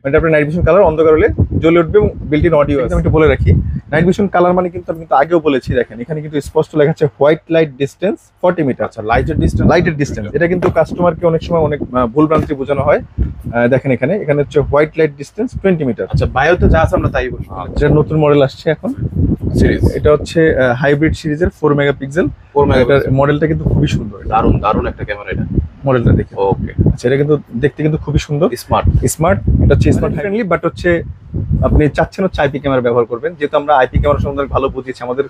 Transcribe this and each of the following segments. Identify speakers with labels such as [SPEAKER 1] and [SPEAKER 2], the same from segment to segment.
[SPEAKER 1] মানে আপনার night vision colour অন্ধকার হলে জ্বলে উঠবে এবং বিল্ট ইন অডিও। আমি একটু বলে রাখি, নাইট ভিশন কালার মানে কিন্তু আমি কিন্তু আগেও বলেছি, দেখেন এখানে কিন্তু স্পষ্ট লেখা আছে হোয়াইট লাইট ডিস্টেন্স 40 মিটার।
[SPEAKER 2] আচ্ছা, লাইটের ডিস্টেন্স।
[SPEAKER 1] এটা কিন্তু কাস্টমারকে অনেক সময় অনেক ভুলভ্রান্তি বোঝানো হয়। দেখেন এখানে হচ্ছে হোয়াইট লাইট ডিস্টেন্স 20 মিটার।
[SPEAKER 2] আচ্ছা, বায়োতে যা আছে আমরা তাই বলি।
[SPEAKER 1] এটা নতুন মডেল আসছে এখন
[SPEAKER 2] সিরিজ,
[SPEAKER 1] এটা হচ্ছে হাইব্রিড সিরিজের 4 মেগাপিক্সেল।
[SPEAKER 2] 4 মেগাপিক্সেল
[SPEAKER 1] মডেলটা কিন্তু খুবই সুন্দর,
[SPEAKER 2] দারুণ একটা ক্যামেরা এটা।
[SPEAKER 1] মডেলটা দেখে
[SPEAKER 2] ওকে,
[SPEAKER 1] আচ্ছা, এটা কিন্তু দেখতে কিন্তু খুবই সুন্দর, স্মার্ট। এটা হচ্ছে স্মার্ট ফ্রেন্ডলি, বাট হচ্ছে আপনি চাচ্ছেন হচ্ছে আইপি ক্যামেরা ব্যবহার করবেন। যেহেতু আমরা আইপি ক্যামেরা সম্বন্ধে ভালো বুঝিয়েছি, আমাদের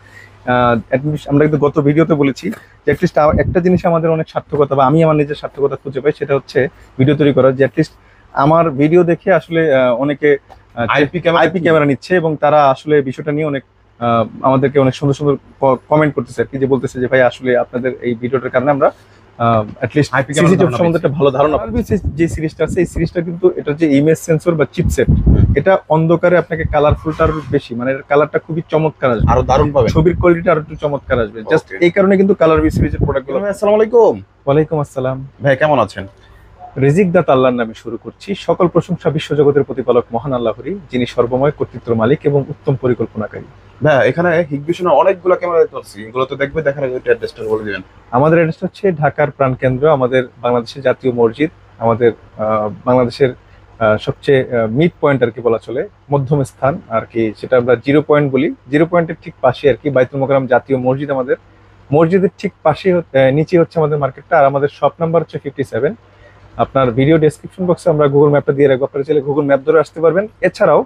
[SPEAKER 1] আমরা কিন্তু গত ভিডিওতে বলেছি যে অ্যাটলিস্ট একটা জিনিস আমাদের অনেক সার্থকতা, বা আমি আমার নিজের সার্থকতা খুঁজে পাই, সেটা হচ্ছে ভিডিও তৈরি করা। যে অ্যাটলিস্ট আমার ভিডিও দেখে আসলে অনেকে আইপি ক্যামেরা নিচ্ছে এবং তারা আসলে বিষয়টা নিয়ে অনেক আমাদেরকে অনেক সুন্দর সুন্দর কমেন্ট করতেছে আর কি, যে বলতেছে যে ভাই আসলে আপনাদের এই ভিডিওটার কারণে আমরা অ্যাটলিস্ট আইপি ক্যামেরা সম্বন্ধে একটা ভালো ধারণা পাই। যে সিরিজটা আছে এই সিরিজটা কিন্তু এটা যে ইমেজ সেন্সর বা চিপসেট, এটা অন্ধকারে আপনাকে কালারফুলটা আরো বেশি, মানে এর কালারটা খুবই চমৎকার আসবে,
[SPEAKER 2] আরো দারুণ পাবে,
[SPEAKER 1] ছবির কোয়ালিটি আরো একটু চমৎকার আসবে। জাস্ট এই কারণে কিন্তু কালার বি সিরিজের প্রোডাক্টগুলো।
[SPEAKER 2] আসসালামু আলাইকুম।
[SPEAKER 1] ওয়ালাইকুম আসসালাম
[SPEAKER 2] ভাই, কেমন আছেন?
[SPEAKER 1] রিজিক দাত আল্লাহর নামে শুরু করছি। সকল প্রশংসা বিশ্বজগতের প্রতিপালক মহান আল্লাহরই, যিনি সর্বময় কর্তৃত্বের মালিক এবং উত্তম পরিকল্পনাকারী।
[SPEAKER 2] ভাই, এখানে হিগভিশনের অনেকগুলো ক্যামেরা দেখতে পাচ্ছি, এগুলো তো দেখবে, দেখার আগে অ্যাড্রেসটা বলে দিবেন।
[SPEAKER 1] আমাদের অ্যাড্রেস হচ্ছে ঢাকার প্রাণকেন্দ্র, আমাদের বাংলাদেশের জাতীয় মসজিদ, আমাদের বাংলাদেশের সবচেয়ে মিড পয়েন্ট আর কি বলা চলে, মধ্যম স্থান আর কি, সেটা আমরা 0 পয়েন্ট বলি। 0 পয়েন্টের ঠিক পাশে আর কি বাইতুল মোকাররম জাতীয় মসজিদ, আমাদের মসজিদের ঠিক পাশে নিচে হচ্ছে আমাদের মার্কেটটা। আর আমাদের শপ নাম্বার হচ্ছে 57। আপনার ভিডিও ডেসক্রিপশন বক্সে আমরা গুগল ম্যাপটা দিয়ে রাখবো, আপনারা চাইলে গুগল ম্যাপ ধরে আসতে পারবেন। এছাড়াও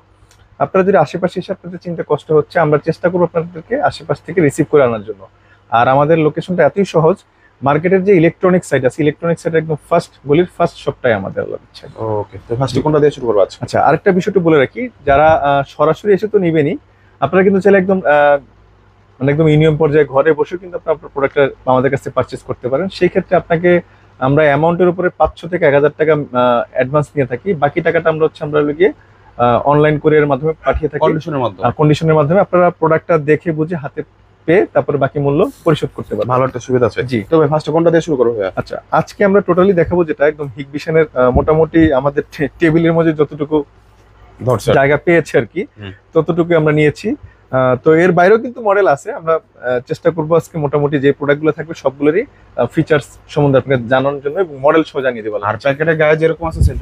[SPEAKER 1] আপনারা যদি আশেপাশে এসে আপনাদের চিন্তা কষ্ট হচ্ছে, আমরা চেষ্টা করবো আপনাদেরকে আশেপাশ থেকে রিসিভ করে আনার জন্য। আর আমাদের লোকেশনটা এতই সহজ, মার্কেটের যে ইলেকট্রনিক সাইট আছে, ইলেকট্রনিক সাইট একদম গলির ফার্স্ট শপটাই আমাদের ইচ্ছা।
[SPEAKER 2] ওকে, তো ফার্স্টে কোনটা দিয়ে শুরু করবো আজকে?
[SPEAKER 1] আচ্ছা, আরেকটা বিষয়টা বলে রাখি, যারা সরাসরি এসে তো নিবেনই, আপনারা কিন্তু চাইলে একদম মানে একদম ইউনিয়ন পর্যায়ে ঘরে বসে কিন্তু আপনার প্রোডাক্টটা আমাদের কাছে পারচেস করতে পারেন। সেই ক্ষেত্রে আপনাকে আমরা অ্যামাউন্টের উপরে 500 থেকে 1000 টাকা অ্যাডভান্স নিয়ে থাকি, বাকি টাকাটা আমরা গিয়ে অনলাইন কুরিয়ারের মাধ্যমে পাঠিয়ে থাকি, কন্ডিশনের মাধ্যমে। আপনারা প্রোডাক্টটা দেখে বুঝে হাতে পেয়ে তারপরে বাকি মূল্য পরিশোধ করতে পারবেন।
[SPEAKER 2] ভালো একটা সুবিধা আছে।
[SPEAKER 1] জি,
[SPEAKER 2] তবে ফার্স্টে কোনটা দিয়ে শুরু করবো?
[SPEAKER 1] আচ্ছা, আজকে আমরা টোটালি দেখাবো যেটা একদম হিগভিশনের মোটামুটি আমাদের টেবিলের মধ্যে যতটুকু জায়গা পেয়েছে আর কি, ততটুকু আমরা নিয়েছি। তো এর বাইরেও কিন্তু মডেল আছে, আমরা চেষ্টা করবো আজকে মোটামুটি যে প্রোডাক্টগুলো থাকবে সবগুলোরই ফিচার্স সম্বন্ধে আপনাকে জানানোর জন্য এবং মডেল সহ জানিয়ে দেবো।
[SPEAKER 2] আর প্যাকেটের গায়ে যেরকম আছে সেম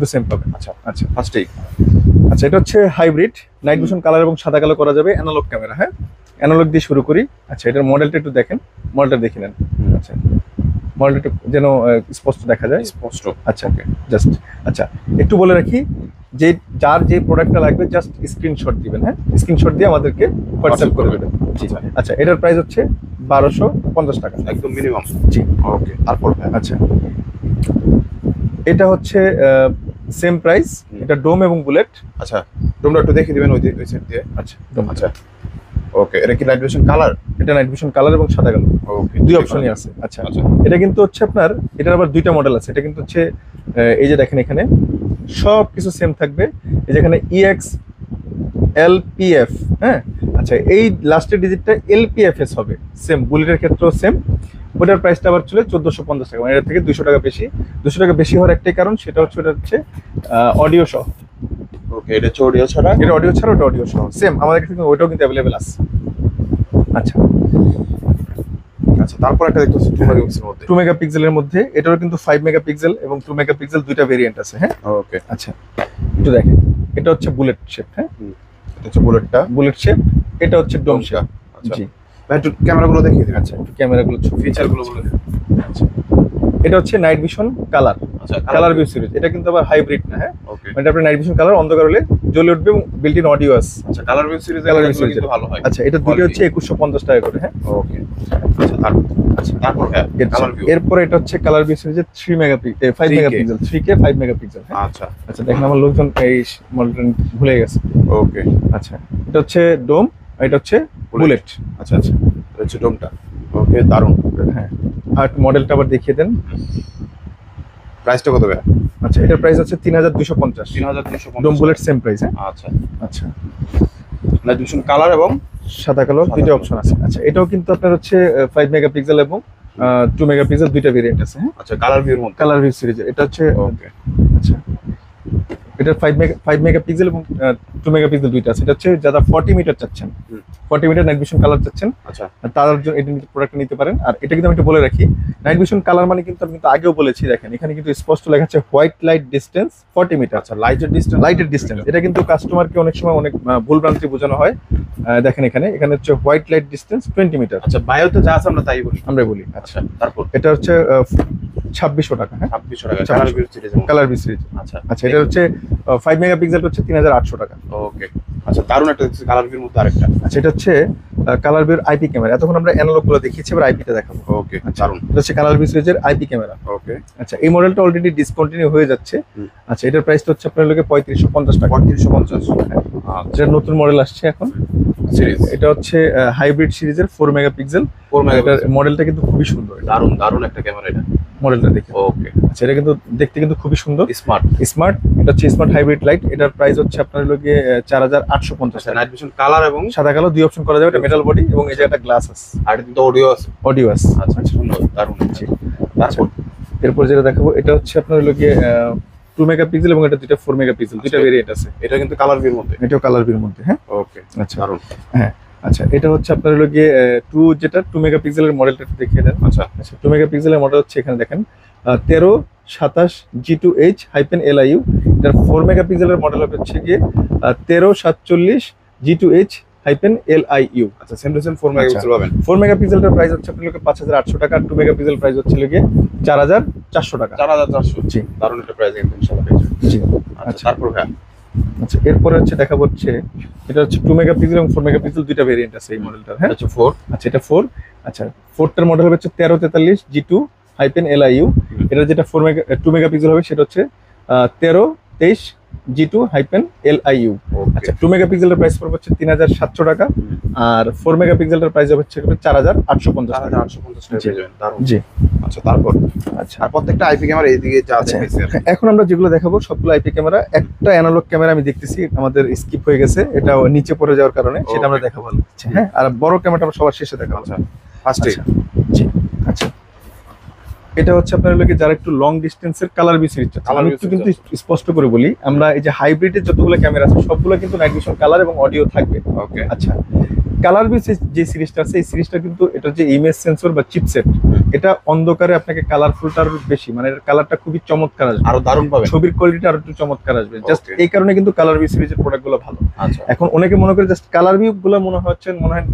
[SPEAKER 2] টু সেম পাবে।
[SPEAKER 1] আচ্ছা আচ্ছা,
[SPEAKER 2] ফার্স্টেই
[SPEAKER 1] আচ্ছা, এটা হচ্ছে হাইব্রিড নাইট ভিশন কালার এবং সাদা কালো করা যাবে, অ্যানালগ ক্যামেরা। হ্যাঁ, অ্যানালগ দিয়ে শুরু করি। আচ্ছা, এটার মডেলটা একটু দেখেন, মডেলটা দেখে নেন। আচ্ছা, মডেলটা একটু যেন স্পষ্ট দেখা যায়,
[SPEAKER 2] স্পষ্ট।
[SPEAKER 1] আচ্ছা, ওকে, জাস্ট আচ্ছা একটু বলে রাখি, যে যার যে প্রোডাক্টটা লাগবে জাস্ট স্ক্রিনশট দিবেন। হ্যাঁ, স্ক্রিনশট দিয়ে আমাদেরকে হোয়াটসঅ্যাপ করে দেবেন। জি, আচ্ছা, এটার প্রাইস হচ্ছে 1250 টাকা,
[SPEAKER 2] একদম মিনিমাম।
[SPEAKER 1] জি,
[SPEAKER 2] ওকে। তারপর
[SPEAKER 1] আচ্ছা, এটা হচ্ছে সেম প্রাইস, এটা ডোম এবং বুলেট।
[SPEAKER 2] আচ্ছা, ডোমটা একটু দেখে দিবেন ওই সাইড দিয়ে।
[SPEAKER 1] আচ্ছা, ডোম।
[SPEAKER 2] আচ্ছা, ওকে। এটা কি নাইট ভিশন কালার?
[SPEAKER 1] এটা নাইট ভিশন কালার এবং সাদা কালো,
[SPEAKER 2] ওকে,
[SPEAKER 1] দুই অপশনই আছে। আচ্ছা,
[SPEAKER 2] আচ্ছা,
[SPEAKER 1] এটা কিন্তু হচ্ছে আপনার, এটার আবার দুইটা মডেল আছে। এটা কিন্তু হচ্ছে এই যে দেখেন এখানে সব কিছু সেম থাকবে, এই যেখানে EX LPF। হ্যাঁ, আচ্ছা, এই লাস্টের ডিজিটটা LPFS হবে, সেম বুলেটের ক্ষেত্রেও সেম। ওটার প্রাইসটা আবার চলে 1450 টাকা, মানে এর থেকে 200 টাকা বেশি। 200 টাকা বেশি হওয়ার একটাই কারণ, সেটা হচ্ছে অডিও সহ।
[SPEAKER 2] ওকে, এটা হচ্ছে অডিও ছাড়া,
[SPEAKER 1] এটা অডিও ছাড়া, ওটা অডিও সহ সেম। আমাদের কাছে ওইটাও কিন্তু অ্যাভেলেবেল আছে। আচ্ছা
[SPEAKER 2] আচ্ছা, তারপর একটা দেখতে হচ্ছে 2 মেগাপিক্সেলের মধ্যে।
[SPEAKER 1] 2 মেগাপিক্সেলের মধ্যে এটারও কিন্তু 5 মেগাপিক্সেল এবং 2 মেগাপিক্সেল দুইটা ভেরিয়েন্ট আছে। হ্যাঁ,
[SPEAKER 2] ওকে।
[SPEAKER 1] আচ্ছা, একটু দেখেন, এটা হচ্ছে বুলেট শেপ। হ্যাঁ,
[SPEAKER 2] এটা হচ্ছে বুলেট শেপ,
[SPEAKER 1] এটা হচ্ছে ডোম শেপ।
[SPEAKER 2] আচ্ছা,
[SPEAKER 1] জি,
[SPEAKER 2] ভাই একটু ক্যামেরাগুলো দেখিয়ে দিন।
[SPEAKER 1] আচ্ছা, একটু ক্যামেরাগুলো
[SPEAKER 2] ফিচারগুলো বলে দিন।
[SPEAKER 1] আচ্ছা, এটা হচ্ছে নাইট ভিশন কালার।
[SPEAKER 2] আচ্ছা,
[SPEAKER 1] কালার ভিউ সিরিজ, এটা কিন্তু আবার হাইব্রিড না। হ্যাঁ,
[SPEAKER 2] ওকে।
[SPEAKER 1] মানে আপনার নাইট ভিশন কালার অন্ধকার হলে জ্বলে উঠবে এবং বিল্ট ইন অডিও আছে।
[SPEAKER 2] আচ্ছা, কালার ভিউ সিরিজ কিন্তু ভালো হয়।
[SPEAKER 1] আচ্ছা, এটা দুটো হচ্ছে 2150 টাকা করে। হ্যাঁ,
[SPEAKER 2] ওকে। আচ্ছা, তারপর কালার ভিউ।
[SPEAKER 1] এরপর এটা হচ্ছে কালার ভিউ সিরিজের 3 মেগাপিক্সেল 5 মেগাপিক্সেল 3K 5 মেগাপিক্সেল।
[SPEAKER 2] আচ্ছা
[SPEAKER 1] আচ্ছা, দেখেন আমার লোকজন এই মডেলটা ভুলে গেছে।
[SPEAKER 2] ওকে।
[SPEAKER 1] আচ্ছা, এটা হচ্ছে ডোম, এটা হচ্ছে বুলেট।
[SPEAKER 2] আচ্ছা আচ্ছা, এটা হচ্ছে ডোমটা। ওকে, দারুণ।
[SPEAKER 1] হ্যাঁ, আর মডেলটা আবার দেখিয়ে দেন।
[SPEAKER 2] প্রাইসটা কত ভাই?
[SPEAKER 1] আচ্ছা, এটার প্রাইস হচ্ছে 3250।
[SPEAKER 2] 3250,
[SPEAKER 1] ডোম বুলেট সেম প্রাইস। হ্যাঁ,
[SPEAKER 2] আচ্ছা
[SPEAKER 1] আচ্ছা,
[SPEAKER 2] নাইট ভিশন কালার এবং
[SPEAKER 1] সাদা কালো দুইটা অপশন আছে। আচ্ছা, এটাও কিন্তু আপনার হচ্ছে 5 মেগাপিক্সেল এবং 2 মেগাপিক্সেল দুইটা ভেরিয়েন্ট আছে। হ্যাঁ,
[SPEAKER 2] আচ্ছা, কালার ভিউর মধ্যে,
[SPEAKER 1] কালার ভিউ সিরিজের এটা হচ্ছে।
[SPEAKER 2] ওকে।
[SPEAKER 1] আচ্ছা, এটা 5 মেগাপিক্সেল এবং 2 মেগাপিক্সেল দুইটা আছে। এটা হচ্ছে যারা 40 মিটার চাচ্ছেন, 40 মিটার নাইট ভিশন কালার চাচ্ছেন,
[SPEAKER 2] আচ্ছা
[SPEAKER 1] তাদের জন্য এটা প্রোডাক্ট নিতে পারেন। আর এটা কিন্তু আমি একটু বলে রাখি, নাইট ভিশন কালার মানে কিন্তু আমি কিন্তু আগেও বলেছি, দেখেন এখানে কিন্তু স্পষ্ট লেখা আছে হোয়াইট লাইট ডিসটেন্স 40 মিটার।
[SPEAKER 2] আচ্ছা লাইটের ডিস্টেন্স
[SPEAKER 1] এটা কিন্তু কাস্টমারকে অনেক সময় অনেক ভুল ভ্রান্তি বোঝানো হয়। দেখেন এখানে হচ্ছে হোয়াইট লাইট ডিসটেন্স 20 মিটার।
[SPEAKER 2] আচ্ছা বায়োতে যা আছে আমরা তাই বলি।
[SPEAKER 1] আমরা বলি আচ্ছা।
[SPEAKER 2] আচ্ছা তারপর
[SPEAKER 1] এটা হচ্ছে 2600 টাকা, হ্যাঁ
[SPEAKER 2] 2600 টাকা
[SPEAKER 1] 2600
[SPEAKER 2] colour view series.
[SPEAKER 1] Colour B series.
[SPEAKER 2] আচ্ছা
[SPEAKER 1] আচ্ছা এটা হচ্ছে 5 মেগাপিক্সেল হচ্ছে 3800 টাকা।
[SPEAKER 2] ওকে আচ্ছা দারুণ একটা কালার ভিউর মধ্যে আরেকটা।
[SPEAKER 1] আচ্ছা এটা হচ্ছে কালার বির আইপি ক্যামেরা। এতক্ষণ আমরা অ্যানালগ গুলো দেখিয়েছি, এবার আইপিটা দেখাবো।
[SPEAKER 2] ওকে দারুণ।
[SPEAKER 1] এটা হচ্ছে কালার বি সিরিজের আইপি ক্যামেরা।
[SPEAKER 2] ওকে
[SPEAKER 1] আচ্ছা এই মডেলটা অলরেডি ডিসকন্টিনিউ হয়ে যাচ্ছে। আচ্ছা এটার প্রাইসটা হচ্ছে আপনার লোকে 3550 টাকা।
[SPEAKER 2] 3550।
[SPEAKER 1] এটা নতুন মডেল আসছে এখন
[SPEAKER 2] সিরিজ
[SPEAKER 1] এটা হচ্ছে হাইব্রিড সিরিজের 4 মেগাপিক্সেল।
[SPEAKER 2] 4 মেগাপিক্সেল
[SPEAKER 1] মডেলটা কিন্তু খুবই সুন্দর,
[SPEAKER 2] দারুণ একটা ক্যামেরা এটা।
[SPEAKER 1] মডেলটা দেখে।
[SPEAKER 2] ওকে
[SPEAKER 1] আচ্ছা এটা কিন্তু দেখতে কিন্তু খুবই সুন্দর,
[SPEAKER 2] স্মার্ট।
[SPEAKER 1] এটা হচ্ছে স্মার্ট হাইব্রিড লাইট। এটার প্রাইস হচ্ছে আপনার লোকে 4850
[SPEAKER 2] আচ্ছা
[SPEAKER 1] টাকা।
[SPEAKER 2] নাইট ভিশন কালার এবং
[SPEAKER 1] সাদা কালো দুই অপশন করা যাবে। এটা মেটাল বডি এবং এই যে একটা গ্লাস আছে,
[SPEAKER 2] আর কিন্তু অডিও আছে।
[SPEAKER 1] অডিও আছে।
[SPEAKER 2] আচ্ছা সুন্দর দারুণ।
[SPEAKER 1] জি।
[SPEAKER 2] তারপর
[SPEAKER 1] এরপর যেটা দেখাবো এটা হচ্ছে আপনার লোকে 2 মেগাপিক্সেল এবং এটা দুইটা 4 মেগাপিক্সেল, দুইটা ভেরিয়েন্ট আছে।
[SPEAKER 2] এটা কিন্তু কালার ভিউর মধ্যে।
[SPEAKER 1] এটাও কালার বির মধ্যে, হ্যাঁ
[SPEAKER 2] ওকে
[SPEAKER 1] আচ্ছা
[SPEAKER 2] দারুণ।
[SPEAKER 1] হ্যাঁ আচ্ছা এটা হচ্ছে আপনার লোকে 2 মেগাপিক্সেলের মডেলটা একটু দেখিয়ে দেন।
[SPEAKER 2] আচ্ছা
[SPEAKER 1] আচ্ছা 2 মেগাপিক্সেলের মডেল হচ্ছে এখানে দেখেন 1327 G2H-LIU। এটার 4 মেগাপিক্সেলের মডেল হচ্ছে গিয়ে 1347 G2H-LIU।
[SPEAKER 2] আচ্ছা সেম টু সেম 4 মেগাপিক্সেল পাবেন।
[SPEAKER 1] 4 মেগাপিক্সেলটার প্রাইস হচ্ছে আপনার লোকে 5800 টাকা, 2 মেগাপিক্সেল প্রাইস হচ্ছে লোকে 4400 টাকা।
[SPEAKER 2] 4400।
[SPEAKER 1] জি
[SPEAKER 2] দারুণ একটা প্রাইস কিন্তু ইনশাআল্লাহ পেয়ে যাবেন।
[SPEAKER 1] জি।
[SPEAKER 2] আচ্ছা তারপর ভাই
[SPEAKER 1] আচ্ছা এরপরে হচ্ছে দেখাবো হচ্ছে এটা হচ্ছে 2 মেগাপিক্সেল এবং 4 মেগাপিক্সেল দুইটা ভেরিয়েন্ট আছে এই মডেলটার, হ্যাঁ
[SPEAKER 2] আচ্ছা 4
[SPEAKER 1] আচ্ছা এটা 4। আচ্ছা 4টার মডেল হবে হচ্ছে 1343 G2-LIU। এটা যেটা 2 মেগাপিক্সেল হবে সেটা হচ্ছে 1323 G2-LIU। আচ্ছা 2 মেগাপিক্সেলের প্রাইস পড়বে হচ্ছে 3700 টাকা, আর 4 মেগাপিক্সেলের প্রাইস হবে হচ্ছে 4850 টাকা।
[SPEAKER 2] 4850 টাকা পেয়ে যাবেন। দারুণ।
[SPEAKER 1] জি
[SPEAKER 2] আচ্ছা তারপর
[SPEAKER 1] আচ্ছা
[SPEAKER 2] আর প্রত্যেকটা আইপি ক্যামেরা এইদিকে যা
[SPEAKER 1] আচ্ছা,
[SPEAKER 2] দেখাইছে আর কি।
[SPEAKER 1] এখন আমরা যেগুলো দেখাবো সবগুলো আইপি ক্যামেরা। একটা অ্যানালগ ক্যামেরা আমি দেখতেছি আমাদের স্কিপ হয়ে গেছে, এটা নিচে পড়ে যাওয়ার কারণে, সেটা আমরা দেখাবো। আচ্ছা হ্যাঁ আর বড় ক্যামেরাটা আমরা সবার শেষে দেখাবো।
[SPEAKER 2] আচ্ছা ফার্স্টে
[SPEAKER 1] আচ্ছা, জি আচ্ছা এটা হচ্ছে আপনার লোকে যারা একটু লং ডিস্টেন্সের কালার বি সিরিজ
[SPEAKER 2] Color
[SPEAKER 1] আমি
[SPEAKER 2] view
[SPEAKER 1] একটু
[SPEAKER 2] series
[SPEAKER 1] কিন্তু স্পষ্ট করে বলি, আমরা এই যে হাইব্রিডের যতগুলো ক্যামেরা আছে সবগুলো কিন্তু নাইট ভিশন কালার এবং অডিও থাকবে।
[SPEAKER 2] ওকে
[SPEAKER 1] আচ্ছা কালার বি যে সিরিজটা আছে এই সিরিজটা কিন্তু এটা যে ইমেজ সেন্সর বা চিপসেট, এটা অন্ধকারে আপনাকে কালারফুলটা আরো বেশি, মানে এর কালারটা খুবই চমৎকার আসবে,
[SPEAKER 2] আরো দারুণ পাবেন।
[SPEAKER 1] ছবির কোয়ালিটি আরো একটু চমৎকার আসবে। Just
[SPEAKER 2] Okay.
[SPEAKER 1] এই কারণে কিন্তু কালার বি সিরিজের প্রোডাক্টগুলো ভালো।
[SPEAKER 2] আচ্ছা
[SPEAKER 1] এখন অনেকে মনে করে জাস্ট কালার ভিউ গুলো মনে হয়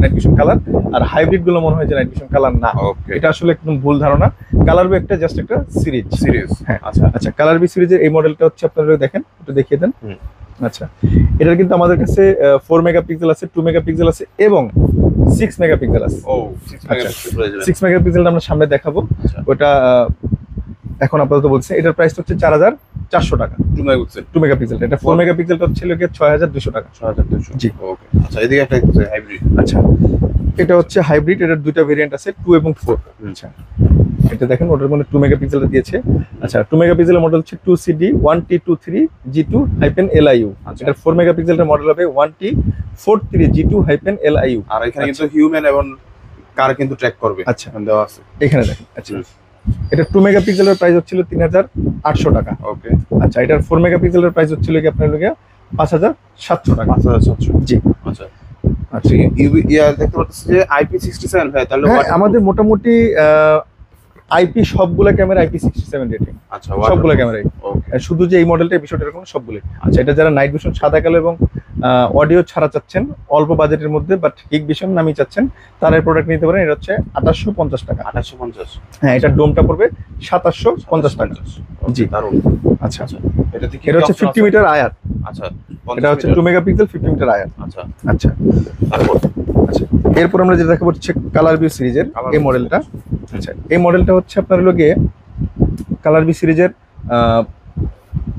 [SPEAKER 1] নাইট ভিশন কালার, আর হাইব্রিড গুলো মনে হয় যে নাইট ভিশন কালার না।
[SPEAKER 2] ওকে
[SPEAKER 1] এটা আসলে একদম ভুল ধারণা। কালার বি একটা জাস্ট একটা সিরিজ।
[SPEAKER 2] সিরিয়াস
[SPEAKER 1] হ্যাঁ।
[SPEAKER 2] আচ্ছা
[SPEAKER 1] আচ্ছা কালার বি সিরিজের এই মডেলটা হচ্ছে আপনারা দেখেন, একটু দেখিয়ে দেন।
[SPEAKER 2] হুম।
[SPEAKER 1] আচ্ছা এটার কিন্তু আমাদের কাছে 4 মেগাপিক্সেল আছে, 2 মেগাপিক্সেল আছে এবং 6 মেগাপিক্সেল আছে।
[SPEAKER 2] ও 6 মেগাপিক্সেল পেয়ে যাবেন।
[SPEAKER 1] 6 মেগাপিক্সেলটা আমরা সামনে দেখাবো।
[SPEAKER 2] আচ্ছা
[SPEAKER 1] ওটা এখন আপাতত বলছে এটার প্রাইস হচ্ছে 4400 টাকা
[SPEAKER 2] 2 মেগাপিক্সেল
[SPEAKER 1] 2 মেগাপিক্সেলটা। এটা 4 মেগাপিক্সেলটা হচ্ছে লোকে 6200 টাকা।
[SPEAKER 2] 6200
[SPEAKER 1] জি।
[SPEAKER 2] ওকে আচ্ছা এদিকে একটা হাইব্রিড।
[SPEAKER 1] আচ্ছা এটা হচ্ছে হাইব্রিড, এটার দুইটা ভেরিয়েন্ট আছে 2 এবং 4। আচ্ছা এটা দেখেন ওটার মধ্যে 2 মেগাপিক্সেলটা দিয়েছে। আচ্ছা 2 মেগাপিক্সেলের মডেল হচ্ছে 2CD1T23 G2-LIU।
[SPEAKER 2] আচ্ছা।
[SPEAKER 1] এটা 4 মেগাপিক্সেলের মডেল হবে 1T43 G2-LIU।
[SPEAKER 2] আর এখানে কিন্তু হিউম্যান এবং কার কিন্তু ট্র্যাক করবে।
[SPEAKER 1] আচ্ছা।
[SPEAKER 2] এখানে দেওয়া আছে।
[SPEAKER 1] এখানে দেখেন। আচ্ছা
[SPEAKER 2] হুম।
[SPEAKER 1] এটা 2 মেগাপিক্সেলের প্রাইস হচ্ছিল 3800 টাকা।
[SPEAKER 2] ওকে
[SPEAKER 1] আচ্ছা এটার 4 মেগাপিক্সেলের প্রাইস হচ্ছিল কি আপনার লোকে 5700 টাকা।
[SPEAKER 2] 5700
[SPEAKER 1] জি
[SPEAKER 2] আচ্ছা
[SPEAKER 1] আচ্ছা
[SPEAKER 2] ইয়া দেখতে পাচ্ছি যে IP67 ভাই তাহলে
[SPEAKER 1] হ্যাঁ আমাদের মোটামুটি আইপি সবগুলা ক্যামেরা IP67 রেটিং,
[SPEAKER 2] আচ্ছা
[SPEAKER 1] সবগুলো ক্যামেরাই।
[SPEAKER 2] ওকে
[SPEAKER 1] শুধু যে এই মডেলটা বিষয়টা এরকম সবগুলো। আচ্ছা এটা যারা নাইট ভিশন সাদা কালো এবং অডিও ছাড়া চাচ্ছেন অল্প বাজেটের মধ্যে, বাট হিগ ভিশন নামি চাচ্ছেন, তারা এই প্রোডাক্ট নিতে পারেন। এটা হচ্ছে 2850 টাকা।
[SPEAKER 2] 2850
[SPEAKER 1] হ্যাঁ এটার ডোমটা পড়বে 2750 টাকা। জি।
[SPEAKER 2] জি দারুণ।
[SPEAKER 1] আচ্ছা
[SPEAKER 2] আচ্ছা এটাতে কি
[SPEAKER 1] এটা হচ্ছে 50 মিটার আয়ার।
[SPEAKER 2] আচ্ছা
[SPEAKER 1] এটা হচ্ছে 2 মেগাপিক্সেল 50 মিটার আয়ার।
[SPEAKER 2] আচ্ছা
[SPEAKER 1] আচ্ছা
[SPEAKER 2] তারপর
[SPEAKER 1] আচ্ছা এরপর আমরা যেটা দেখাবো হচ্ছে কালার ভিউ সিরিজের
[SPEAKER 2] Color
[SPEAKER 1] এই
[SPEAKER 2] view
[SPEAKER 1] মডেলটা। আচ্ছা এই মডেলটা হচ্ছে আপনার লোকে কালার ভিউ সিরিজের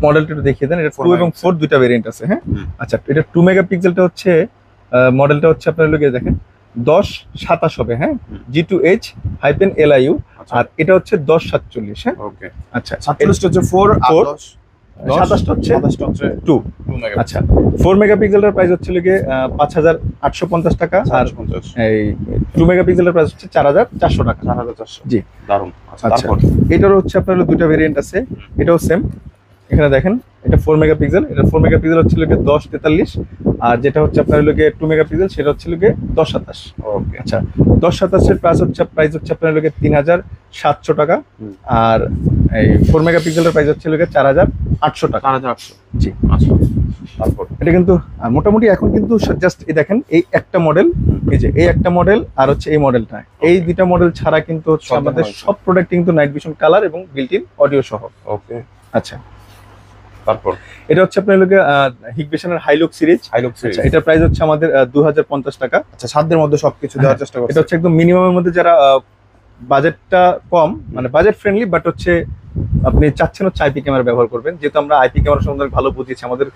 [SPEAKER 1] মডেলটা একটু দেখিয়ে দেন। এটা 2 এবং 4 দুইটা ভেরিয়েন্ট আছে। হ্যাঁ
[SPEAKER 2] হুম।
[SPEAKER 1] আচ্ছা এটা 2 মেগাপিক্সেলটা হচ্ছে মডেলটা হচ্ছে আপনার লোকে দেখেন 1027 হবে। হ্যাঁ
[SPEAKER 2] হুম।
[SPEAKER 1] G2H-LIU।
[SPEAKER 2] আচ্ছা
[SPEAKER 1] আর এটা হচ্ছে 1047। হ্যাঁ
[SPEAKER 2] ওকে
[SPEAKER 1] আচ্ছা
[SPEAKER 2] 47 হচ্ছে 4 আর
[SPEAKER 1] 4
[SPEAKER 2] 10
[SPEAKER 1] 27 হচ্ছে
[SPEAKER 2] 27 হচ্ছে
[SPEAKER 1] 2।
[SPEAKER 2] 2 মেগাপিক্সেল
[SPEAKER 1] আচ্ছা 4 মেগাপিক্সেলের প্রাইস হচ্ছে লোকে 5850 টাকা, আর
[SPEAKER 2] 50
[SPEAKER 1] এই 2 মেগাপিক্সেলের প্রাইস হচ্ছে 4400 টাকা।
[SPEAKER 2] 4400
[SPEAKER 1] জি।
[SPEAKER 2] দারুণ। আচ্ছা
[SPEAKER 1] আচ্ছা
[SPEAKER 2] তারপর
[SPEAKER 1] এটারও হচ্ছে আপনার হলো দুইটা ভেরিয়েন্ট আছে, এটাও সেম এখানে দেখেন এটা 4 মেগাপিক্সেল, এটা 4 মেগাপিক্সেল হচ্ছে লোকে 10-43, আর যেটা হচ্ছে আপনার লোকে 2 মেগাপিক্সেল সেটা হচ্ছে লোকে 10-27।
[SPEAKER 2] ওকে।
[SPEAKER 1] আচ্ছা, 10-27 প্রাইস হচ্ছে আপনার লোকে 3700 টাকা,
[SPEAKER 2] হুম।
[SPEAKER 1] আর এই 4 মেগাপিক্সেলের প্রাইস হচ্ছে লোকে 4800 টাকা।
[SPEAKER 2] 4800।
[SPEAKER 1] জি।
[SPEAKER 2] আচ্ছা, তারপর
[SPEAKER 1] এটা কিন্তু মোটামুটি এখন কিন্তু জাস্ট এই দেখেন এই একটা মডেল, এই যে এই একটা মডেল আর হচ্ছে এই মডেলটা, এই দুইটা মডেল ছাড়া কিন্তু হচ্ছে
[SPEAKER 2] সব
[SPEAKER 1] আমাদের
[SPEAKER 2] দেখানো হয়েছে।
[SPEAKER 1] সব প্রোডাক্ট কিন্তু নাইট ভিশন কালার এবং বিল্ট ইন অডিও সহ।
[SPEAKER 2] ওকে।
[SPEAKER 1] আচ্ছা,
[SPEAKER 2] তারপর
[SPEAKER 1] এটা হচ্ছে আপনার লোকে হিগভিশনের হাইলুক সিরিজ।
[SPEAKER 2] হাইলুক্স
[SPEAKER 1] আচ্ছা, এটার প্রাইস হচ্ছে আমাদের 2050 টাকা।
[SPEAKER 2] আচ্ছা, সাধ্যের মধ্যে সবকিছু দেওয়ার চেষ্টা করছি।
[SPEAKER 1] এটা হচ্ছে একদম মিনিমামের মধ্যে, যারা বাজেটটা কম, মানে বাজেট ফ্রেন্ডলি, বাট হচ্ছে আপনি চাচ্ছেন হচ্ছে আইপি ক্যামেরা ব্যবহার করবেন, যেহেতু আমরা আইপি ক্যামেরা সম্বন্ধে ভালো বুঝিয়েছি আমাদের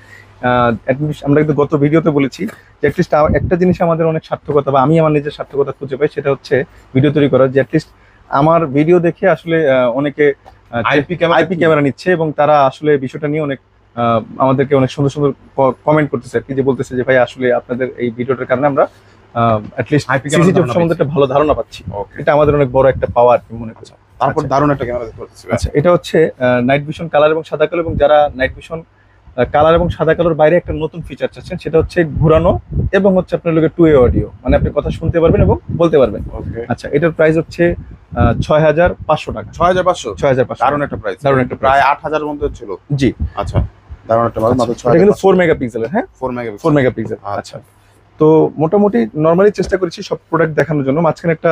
[SPEAKER 1] আমরা কিন্তু গত ভিডিওতে বলেছি যে অ্যাটলিস্ট একটা জিনিস আমাদের অনেক সার্থকতা, বা আমি আমার নিজের সার্থকতা খুঁজে পাই, সেটা হচ্ছে ভিডিও তৈরি করা, যে অ্যাটলিস্ট আমার ভিডিও দেখে আসলে অনেকে আইপি ক্যামেরা নিচ্ছে, এবং তারা আসলে বিষয়টা নিয়ে অনেক আমাদেরকে অনেক সুন্দর সুন্দর কমেন্ট করতেছে আর কি, যে বলতেছে যে ভাই আসলে আপনাদের এই ভিডিওটার কারণে আমরা অ্যাটলিস্ট
[SPEAKER 2] IP ক্যামেরা
[SPEAKER 1] সিসিটিভি
[SPEAKER 2] ধারণা
[SPEAKER 1] সম্বন্ধে একটা ভালো ধারণা পাচ্ছি।
[SPEAKER 2] ওকে।
[SPEAKER 1] এটা আমাদের অনেক বড় একটা পাওয়ার মনে করছি।
[SPEAKER 2] তারপর
[SPEAKER 1] আচ্ছা।
[SPEAKER 2] দারুণ একটা ক্যামেরা দেখতে পাচ্ছি।
[SPEAKER 1] আচ্ছা, এটা হচ্ছে নাইট ভিশন কালার এবং সাদা কালো, এবং যারা নাইট ভিশন কালার এবং সাদা কালোর বাইরে একটা নতুন ফিচার চাচ্ছেন, সেটা হচ্ছে ঘোরানো এবং হচ্ছে আপনার লোকের 2 ওয়ে অডিও, মানে আপনি কথা শুনতে পারবেন এবং বলতে পারবেন।
[SPEAKER 2] ওকে।
[SPEAKER 1] আচ্ছা, এটার প্রাইস হচ্ছে 6500 টাকা।
[SPEAKER 2] 6500।
[SPEAKER 1] 6500
[SPEAKER 2] দারুণ একটা প্রাইস।
[SPEAKER 1] দারুণ একটা
[SPEAKER 2] প্রায় 8000 এর মধ্যে ছিল।
[SPEAKER 1] জি।
[SPEAKER 2] আচ্ছা, দারুণ একটা মাত্র
[SPEAKER 1] এটা কিন্তু 4 মেগাপিক্সেলের, হ্যাঁ
[SPEAKER 2] 4 মেগাপিক্সেল।
[SPEAKER 1] 4 মেগাপিক্সেল।
[SPEAKER 2] আচ্ছা।
[SPEAKER 1] আচ্ছা, তো মোটামুটি নরমালি চেষ্টা করেছি সব প্রোডাক্ট দেখানোর জন্য। মাঝখানে একটা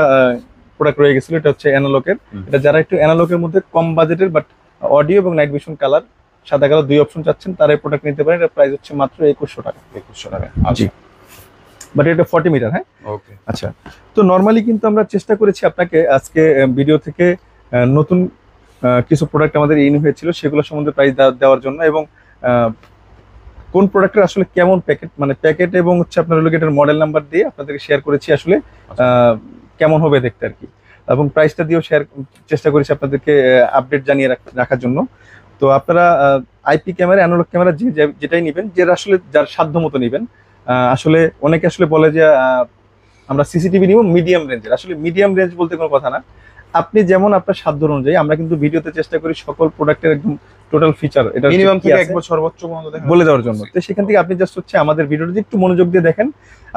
[SPEAKER 1] প্রোডাক্ট রয়ে গেছিল, এটা হচ্ছে অ্যানালগের। এটা যারা একটু অ্যানালগের মধ্যে কম বাজেটের বাট অডিও এবং নাইট ভিশন কালার সাদা কালো দুই অপশন চাচ্ছেন, তারা এই প্রোডাক্ট নিতে পারেন। এটা প্রাইস হচ্ছে মাত্র 2100 টাকা।
[SPEAKER 2] 2100 টাকা।
[SPEAKER 1] জি, বাট এটা 40 মিটার। হ্যাঁ,
[SPEAKER 2] ওকে।
[SPEAKER 1] আচ্ছা, তো নরমালি কিন্তু আমরা চেষ্টা করেছি আপনাকে আজকে ভিডিও থেকে নতুন কিছু প্রোডাক্ট আমাদের ইন হয়েছিল সেগুলো সম্বন্ধে প্রাইস দেওয়ার জন্য, এবং কোন প্রোডাক্টের আসলে কেমন প্যাকেট, মানে প্যাকেট এবং হচ্ছে আপনার লোকেটের মডেল নাম্বার দিয়ে আপনাদেরকে শেয়ার করেছি আসলে কেমন হবে দেখতে আর কি, এবং প্রাইসটা দিয়েও চেষ্টা করেছি আপনাদেরকে আপডেট জানিয়ে রাখার জন্য। তো আপনারা আইপি ক্যামেরা, অ্যানালগ ক্যামেরা যেটাই নেবেন, যেটা আসলে যার সাধ্য মতো নেবেন। আসলে অনেকে আসলে বলে যে আমরা সিসিটিভি নিব মিডিয়াম রেঞ্জের, আসলে মিডিয়াম রেঞ্জ বলতে কোনো কথা না, আপনি যেমন আপনার সাধ্য অনুযায়ী। আমরা কিন্তু ভিডিওতে চেষ্টা করি সকল প্রোডাক্টের একদম টোটাল ফিচার এটা
[SPEAKER 2] মিনিমাম থেকে একবার সর্বোচ্চ পর্যন্ত দেখা
[SPEAKER 1] বলে দেওয়ার জন্য। তো সেখান থেকে আপনি জাস্ট হচ্ছে আমাদের ভিডিওটা একটু মনোযোগ দিয়ে দেখেন,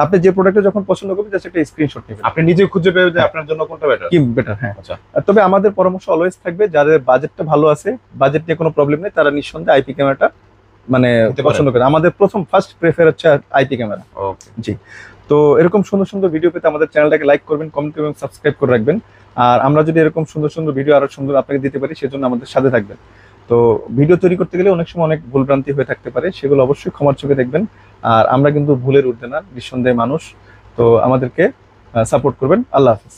[SPEAKER 1] আপনি যে প্রোডাক্টটা যখন পছন্দ করবেন জাস্ট একটা স্ক্রিনশট নেবেন,
[SPEAKER 2] আপনি নিজে খুঁজে পেয়ে যে আপনার জন্য কোনটা বেটার।
[SPEAKER 1] কি বেটার। হ্যাঁ,
[SPEAKER 2] আচ্ছা।
[SPEAKER 1] তবে আমাদের পরামর্শ অলওয়েজ থাকবে, যাদের বাজেটটা ভালো আছে, বাজেট নিয়ে কোনো প্রবলেম নেই, তারা নিঃসন্দেহে আইপি ক্যামেরাটা মানে
[SPEAKER 2] নিতে পারেন।
[SPEAKER 1] পছন্দ করে। আমাদের ফার্স্ট প্রেফার হচ্ছে আইপি ক্যামেরা।
[SPEAKER 2] ওকে।
[SPEAKER 1] জি, তো এরকম সুন্দর সুন্দর ভিডিও পেতে আমাদের চ্যানেলটাকে লাইক করবেন, কমেন্ট করবেন, সাবস্ক্রাইব করে রাখবেন। আর আমরা যদি এরকম সুন্দর সুন্দর ভিডিও আরো সুন্দর আপনাকে দিতে পারি, সেজন্য আমাদের সাথে থাকবেন। তো ভিডিও তৈরি করতে গেলে অনেক সময় অনেক ভুলভ্রান্তি হয়ে থাকতে পারে, সেগুলো অবশ্যই ক্ষমার চোখে দেখবেন। আর আমরা কিন্তু ভুলের ঊর্ধ্বে না, নিঃসন্দেহে মানুষ। তো আমাদেরকে সাপোর্ট করবেন। আল্লাহ হাফেজ।